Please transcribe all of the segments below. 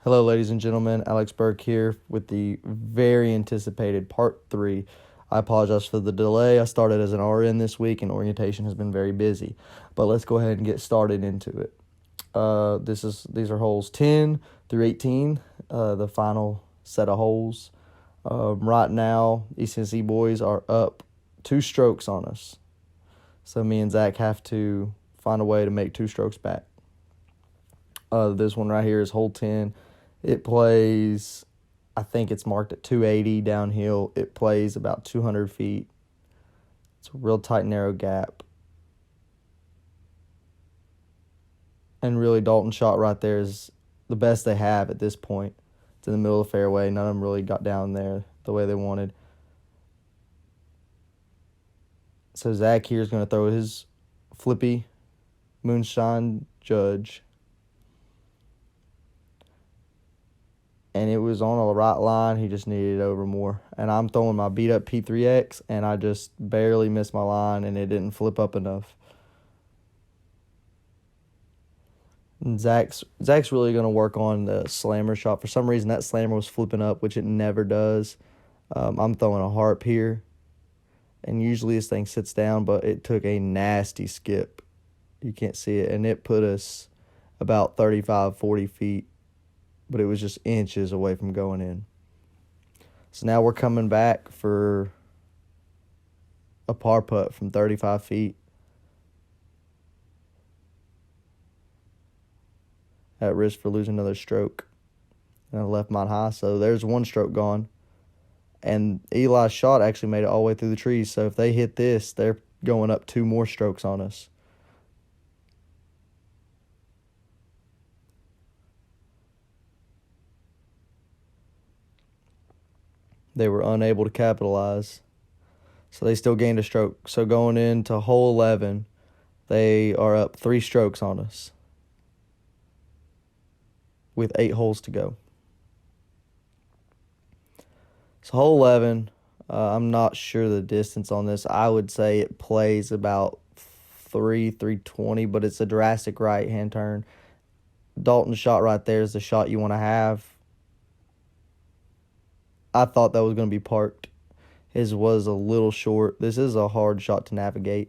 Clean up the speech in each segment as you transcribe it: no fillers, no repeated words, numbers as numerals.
Hello, ladies and gentlemen. Alex Burke here with the very anticipated part 3. I apologize for the delay. I started as an RN this week, and orientation has been very busy. But let's go ahead and get started into it. These are holes 10 through 18, the final set of holes. Right now, East Tennessee boys are up 2 strokes on us. So me and Zach have to find a way to make 2 strokes back. This one right here is hole 10. It plays, I think it's marked at 280 downhill. It plays about 200 feet. It's a real tight, narrow gap. And really, Dalton's shot right there is the best they have at this point. It's in the middle of the fairway. None of them really got down there the way they wanted. So Zach here is going to throw his flippy moonshine judge. And it was on the right line. He just needed it over more. And I'm throwing my beat-up P3X, and I just barely missed my line, and it didn't flip up enough. And Zach's really going to work on the slammer shot. For some reason, that slammer was flipping up, which it never does. I'm throwing a harp here. And usually this thing sits down, but it took a nasty skip. You can't see it. And it put us about 35, 40 feet. But it was just inches away from going in. So now we're coming back for a par putt from 35 feet. At risk for losing another stroke. And I left mine high, so there's 1 stroke gone. And Eli's shot actually made it all the way through the trees, so if they hit this, they're going up 2 more strokes on us. They were unable to capitalize. So they still gained a stroke. So going into hole 11, they are up 3 strokes on us with 8 holes to go. So hole 11, I'm not sure the distance on this. I would say it plays about 320, but it's a drastic right-hand turn. Dalton's shot right there is the shot you want to have. I thought that was going to be parked. His was a little short. This is a hard shot to navigate.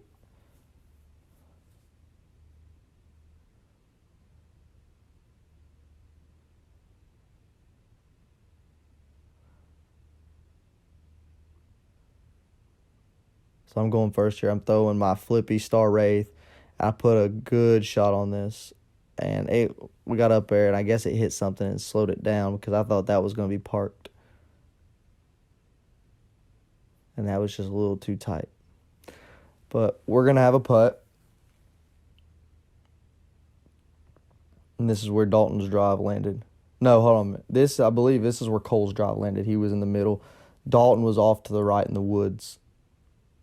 So I'm going first here. I'm throwing my flippy Star Wraith. I put a good shot on this. And we got up there, and I guess it hit something and slowed it down because I thought that was going to be parked. And that was just a little too tight. But we're going to have a putt. And this is where Dalton's drive landed. No, hold on. I believe this is where Cole's drive landed. He was in the middle. Dalton was off to the right in the woods.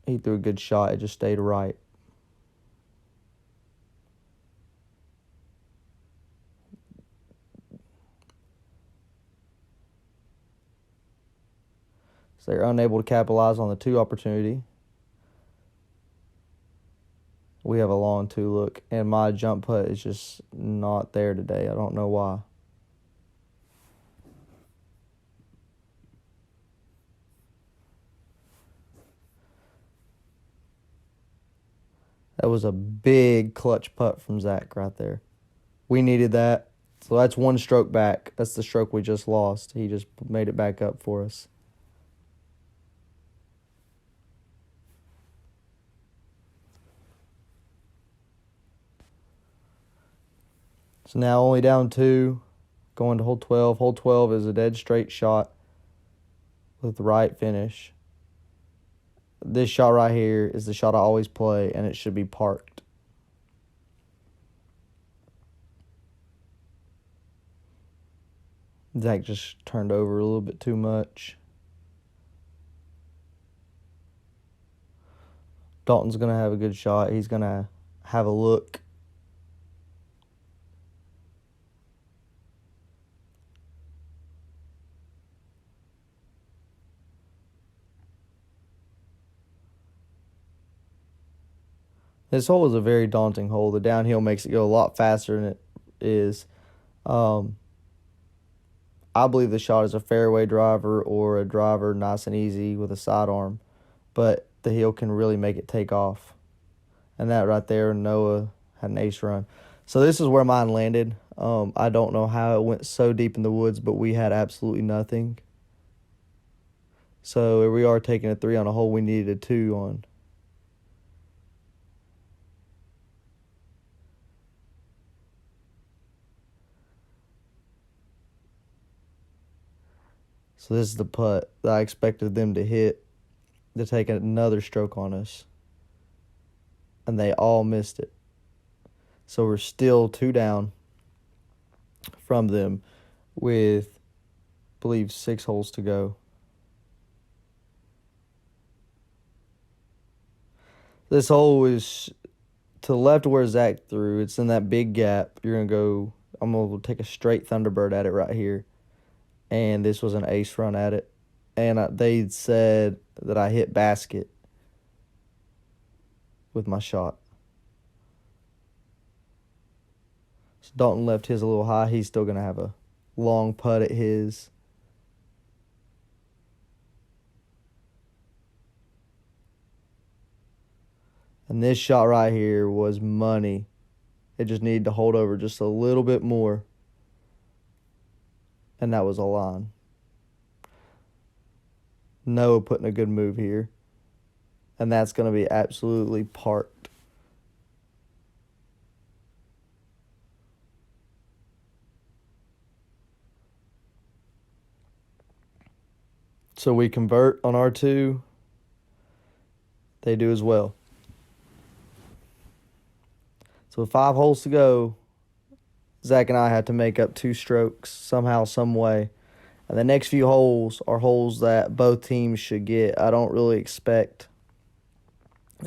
He threw a good shot. It just stayed right. So they're unable to capitalize on the 2 opportunity. We have a long 2 look, and my jump putt is just not there today. I don't know why. That was a big clutch putt from Zach right there. We needed that. So that's 1 stroke back. That's the stroke we just lost. He just made it back up for us. So now only down 2, going to hole 12. Hole 12 is a dead straight shot with the right finish. This shot right here is the shot I always play, and it should be parked. Zach just turned over a little bit too much. Dalton's going to have a good shot. He's going to have a look. This hole is a very daunting hole. The downhill makes it go a lot faster than it is. I believe the shot is a fairway driver or a driver nice and easy with a sidearm, but the heel can really make it take off. And that right there, Noah had an ace run. So this is where mine landed. I don't know how it went so deep in the woods, but we had absolutely nothing. So here we are taking a 3 on a hole we needed a 2 on. So this is the putt that I expected them to hit to take another stroke on us. And they all missed it. So we're still 2 down from them with, I believe, 6 holes to go. This hole is to the left of where Zach threw. It's in that big gap. I'm going to take a straight Thunderbird at it right here. And this was an ace run at it. And they said that I hit basket with my shot. So Dalton left his a little high. He's still going to have a long putt at his. And this shot right here was money. It just needed to hold over just a little bit more. And that was a line. Noah putting a good move here. And that's going to be absolutely parked. So we convert on R2. They do as well. So with 5 holes to go, Zach and I had to make up 2 strokes somehow, some way. And the next few holes are holes that both teams should get. I don't really expect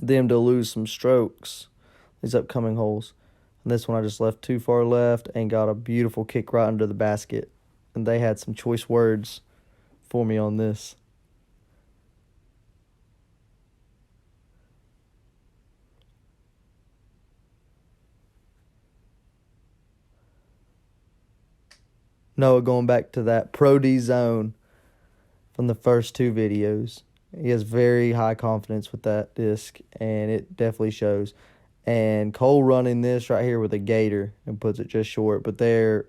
them to lose some strokes, these upcoming holes. And this one I just left too far left and got a beautiful kick right under the basket. And they had some choice words for me on this. Noah going back to that Pro D zone from the first 2 videos. He has very high confidence with that disc, and it definitely shows. And Cole running this right here with a gator and puts it just short, but they're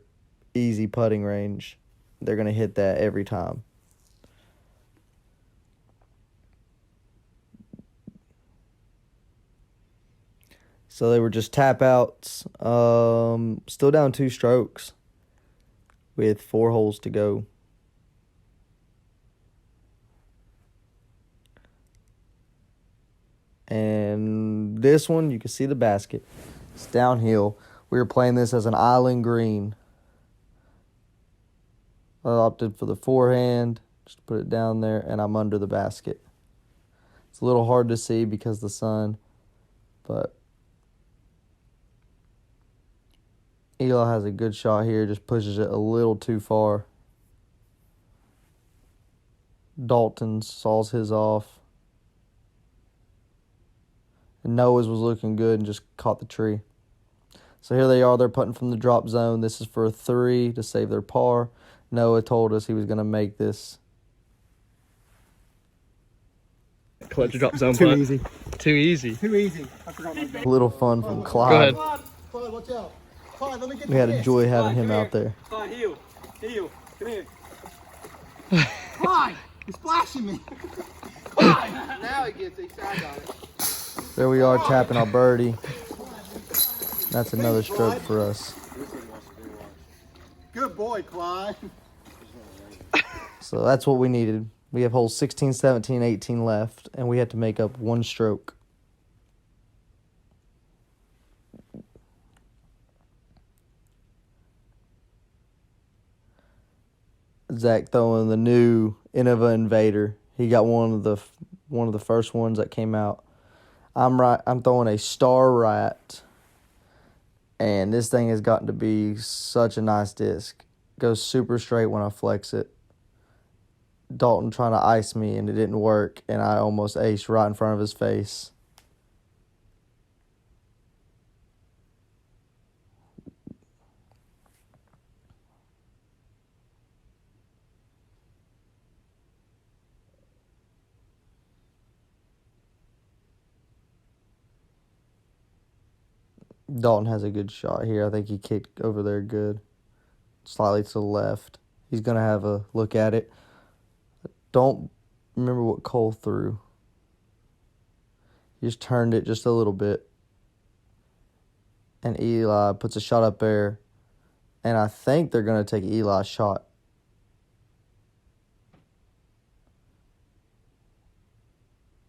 easy putting range. They're going to hit that every time. So they were just tap outs. Still down 2 strokes with 4 holes to go. And this one, you can see the basket. It's downhill. We were playing this as an island green. I opted for the forehand. Just put it down there, and I'm under the basket. It's a little hard to see because of the sun, but Eli has a good shot here, just pushes it a little too far. Dalton saws his off. And Noah's was looking good and just caught the tree. So here they are. They're putting from the drop zone. This is for a 3 to save their par. Noah told us he was going to make this. Clutch drop zone Too putt. easy. Too easy. Too easy. I forgot my bag. A little fun from Clyde. Go ahead. Clyde, watch out. Clyde, let me get We had a joy having him out there. Clyde, heel. Heel. Come here. Clyde, you're splashing me. Clyde. Now he gets excited on it. There we are tapping our birdie. That's another stroke for us. Good boy, Clyde. So that's what we needed. We have holes 16, 17, 18 left, and we had to make up 1 stroke. Zach throwing the new Innova Invader. He got one of the first ones that came out. I'm throwing a Star Rat, and this thing has gotten to be such a nice disc. Goes super straight when I flex it. Dalton trying to ice me, and it didn't work, and I almost aced right in front of his face. Dalton has a good shot here. I think he kicked over there good. Slightly to the left. He's going to have a look at it. Don't remember what Cole threw. He just turned it just a little bit. And Eli puts a shot up there. And I think they're going to take Eli's shot.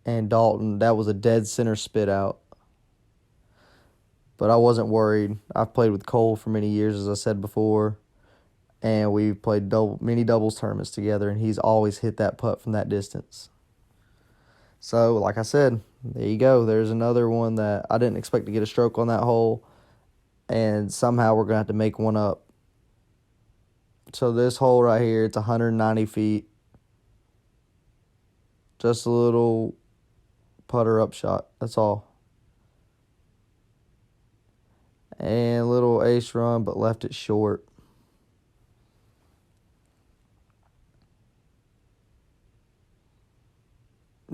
And Dalton, that was a dead center spit out. But I wasn't worried. I've played with Cole for many years, as I said before. And we've played many doubles tournaments together, and he's always hit that putt from that distance. So, like I said, there you go. There's another one that I didn't expect to get a stroke on that hole, and somehow we're going to have to make one up. So this hole right here, it's 190 feet. Just a little putter up shot. That's all. And a little ace run, but left it short.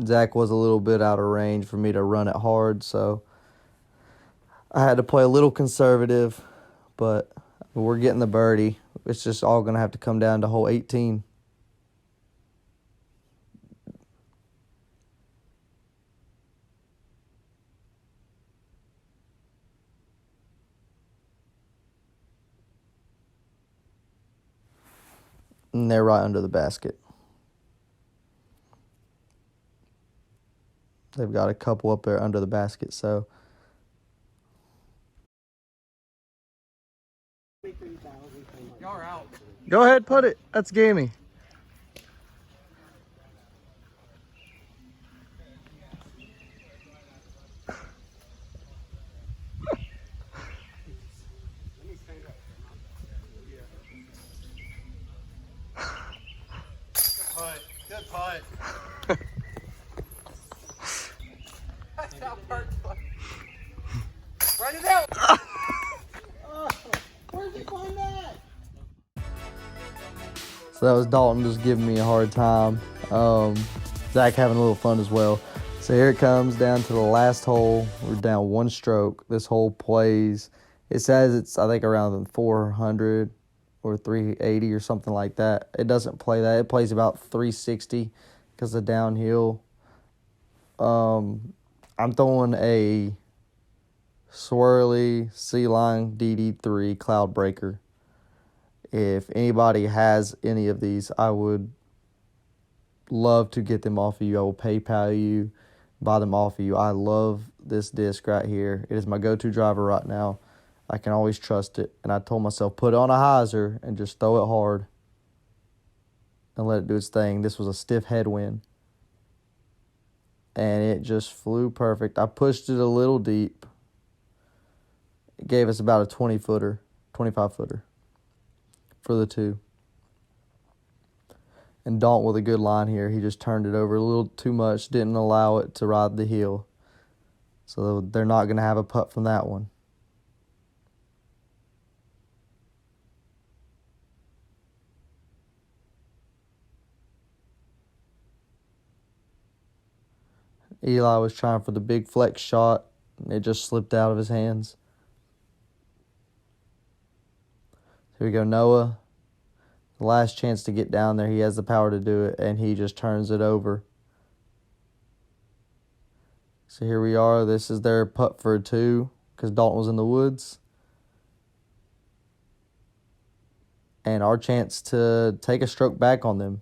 Zach was a little bit out of range for me to run it hard, so I had to play a little conservative, but we're getting the birdie. It's just all going to have to come down to hole 18. And they're right under the basket. They've got a couple up there under the basket, so. Y'all are out. Go ahead, put it. That's gamey. Good putt. That's how hard putt. Run it out. Oh, where'd you find that? So that was Dalton just giving me a hard time. Zach having a little fun as well. So here it comes down to the last hole. We're down one stroke. This hole plays. It says it's, I think, around 400 or 380 or something like that. It doesn't play that. It plays about 360 because of downhill. I'm throwing a swirly C-Line DD3 Cloud Breaker. If anybody has any of these, I would love to get them off of you. I will PayPal you, buy them off of you. I love this disc right here. It is my go-to driver right now. I can always trust it. And I told myself, put it on a hyzer and just throw it hard and let it do its thing. This was a stiff headwind. And it just flew perfect. I pushed it a little deep. It gave us about a 20-footer, 25-footer for the two. And Dalton with a good line here. He just turned it over a little too much. Didn't allow it to ride the hill. So they're not going to have a putt from that one. Eli was trying for the big flex shot. It just slipped out of his hands. Here we go, Noah. The last chance to get down there. He has the power to do it, and he just turns it over. So here we are. This is their putt for a two because Dalton was in the woods. And our chance to take a stroke back on them.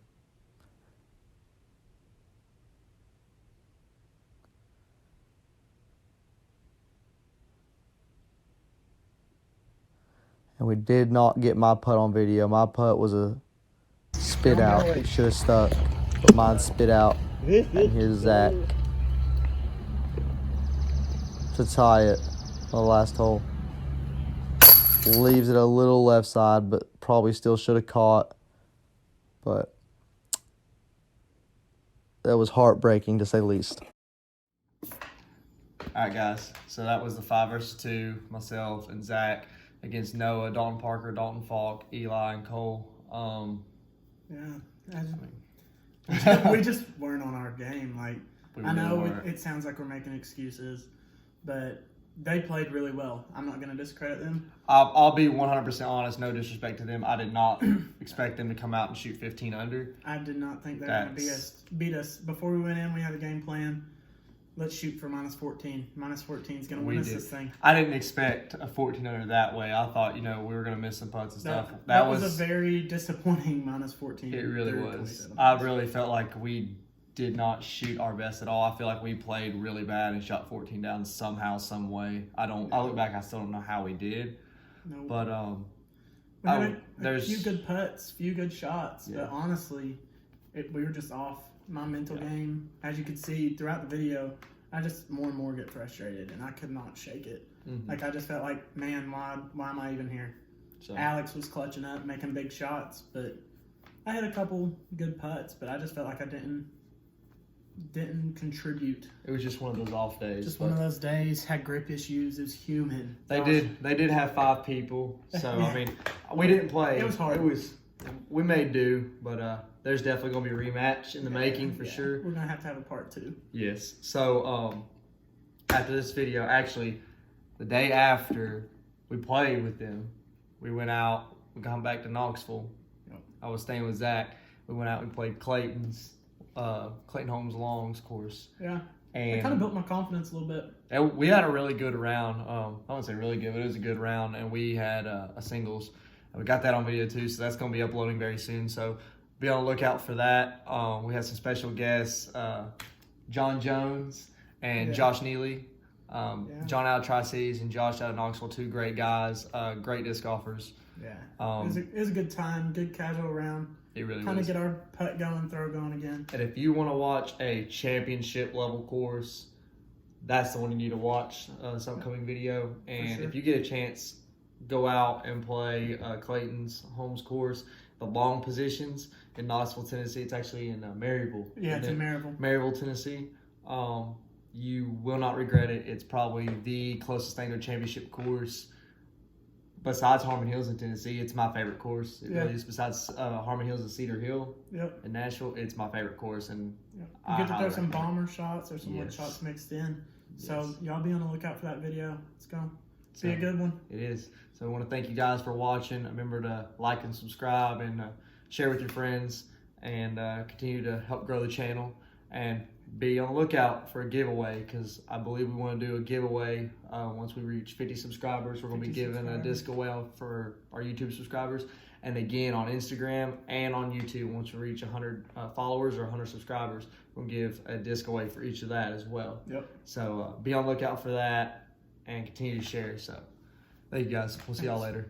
And we did not get my putt on video. My putt was a spit out. It should have stuck, but mine spit out. And here's Zach to tie it on the last hole. Leaves it a little left side, but probably still should have caught. But that was heartbreaking, to say the least. All right, guys. So that was the 5 versus 2, myself and Zach against Noah, Dalton Parker, Dalton Falk, Eli, and Cole. We just weren't on our game. Like, I know it sounds like we're making excuses, but they played really well. I'm not going to discredit them. I'll be 100% honest, no disrespect to them. I did not expect them to come out and shoot 15 under. I did not think they were going to beat us. Before we went in, we had a game plan. Let's shoot for minus 14. Minus 14 is going to win us this thing. I didn't expect a 14 under that way. I thought, we were going to miss some putts and stuff. That was a very disappointing minus 14. It really was. I really felt like we did not shoot our best at all. I feel like we played really bad and shot 14 down somehow, some way. I look back, I still don't know how we did. No. But we had a few good putts, few good shots, but honestly, we were just off. My mental game, as you could see throughout the video, I just more and more get frustrated, and I could not shake it. Like, I just felt like, man, why am I even here? So, Alex was clutching up, making big shots, but I had a couple good putts, but I just felt like I didn't contribute. It was just one of those off days. Just one of those days. Had grip issues. It was humid. They did have 5 people, so I mean, we didn't play. It was hard. We made do, but there's definitely gonna be a rematch in the making for sure. We're gonna have a part 2. Yes. So after this video, actually, the day after we played with them, we went out. We got back to Knoxville. I was staying with Zach. We went out and played Clayton Holmes Long's course. Yeah. And it kind of built my confidence a little bit. We had a really good round. I wouldn't say really good, but it was a good round. And we had a singles. And we got that on video too, so that's going to be uploading very soon. So be on the lookout for that. We had some special guests, John Jones and Josh Neely. John out of Tri-Cities and Josh out of Knoxville, 2 great guys, great disc golfers. Yeah. It was a good time, good casual round. It really kind was. of get our putt going, throw going again. And if you want to watch a championship level course, that's the one you need to watch, this upcoming video. And if you get a chance, go out and play Clayton's Holmes course, the long positions in Knoxville, Tennessee. It's actually in Maryville. Yeah, it's in Maryville. Maryville, Tennessee. You will not regret it. It's probably the closest thing to a championship course. Besides Harmon Hills in Tennessee, it's my favorite course. It really is. Besides Harmon Hills and Cedar Hill in Nashville, it's my favorite course. And you get to throw some bomber shots or some wood shots mixed in. So y'all be on the lookout for that video. It's going to be a good one. It is. So I want to thank you guys for watching. Remember to like and subscribe and share with your friends and continue to help grow the channel. And be on the lookout for a giveaway, because I believe we want to do a giveaway once we reach 50 subscribers. We're going to be giving a disc away for our YouTube subscribers. And again, on Instagram and on YouTube, once we reach 100 followers or 100 subscribers, we'll give a disc away for each of that as well. So be on the lookout for that and continue to share. So thank you guys. We'll see y'all later.